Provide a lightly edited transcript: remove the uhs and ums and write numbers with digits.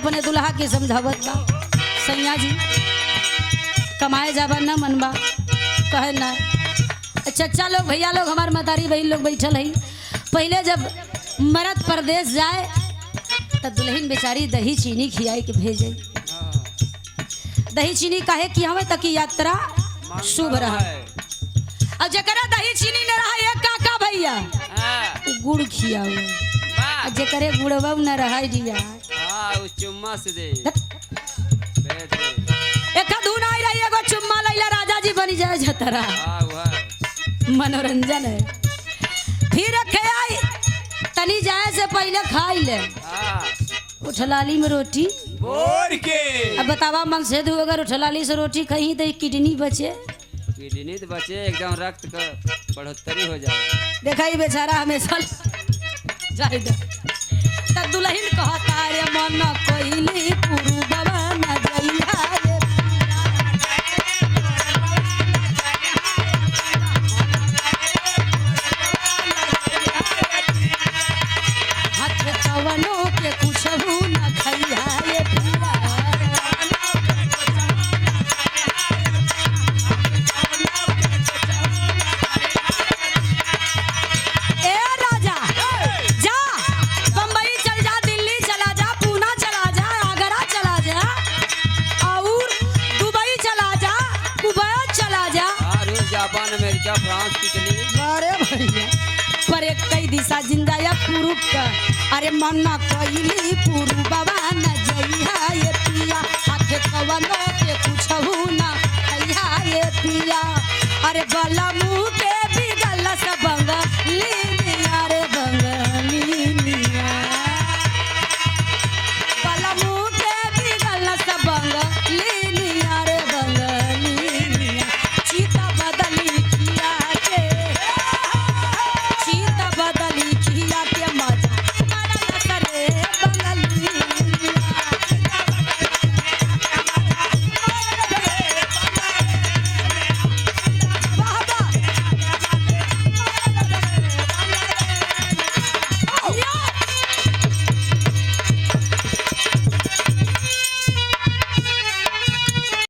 अपने दुल्हा के समझावत बा सैया जी कमाए जाबा ना मनबा कहे ना। चचा लोग भैया लोग हमार मतारी बहन लोग बैठल है। पहले जब मर्द परदेश जाए तो दुल्हन बेचारी दही चीनी खियाई के भेजे। दही चीनी काहे कि हमें तक यात्रा शुभ रहा। और जकरा दही चीनी न रहा ये काका भैया गुड़ खियाओ जकरे गुड़वा न रहा दिया चुम्मा से दे एक धुन आई रही एगो चुम्मा लैला राजा जी बनी जाए जतरा मनोरंजन है। फिर रखे आई तनी जाए से पहले खाई ले उठलाली में रोटी बोर के। अब बतावा मन से दू अगर उठलाली से रोटी कहीं तो किडनी बचे। किडनी तो बचे एकदम रक्त का बढ़ोतरी हो जाए। देखा ही बेचारा हमेशा जाए तब दुल्हन कहता रे मन कोइली पुरु बाबा न जइया रे हाथ कवनो के कुछ न खइया रे अमेरिका फ्रांस इटली अरे भैया पर एक कई दिशा जिंदा या पुरुष का अरे मन्ना कोइली पुरु बाबा न जइया ये पिया आखे कवनो के कुछ ना कहिया ये पिया अरे गला मुंह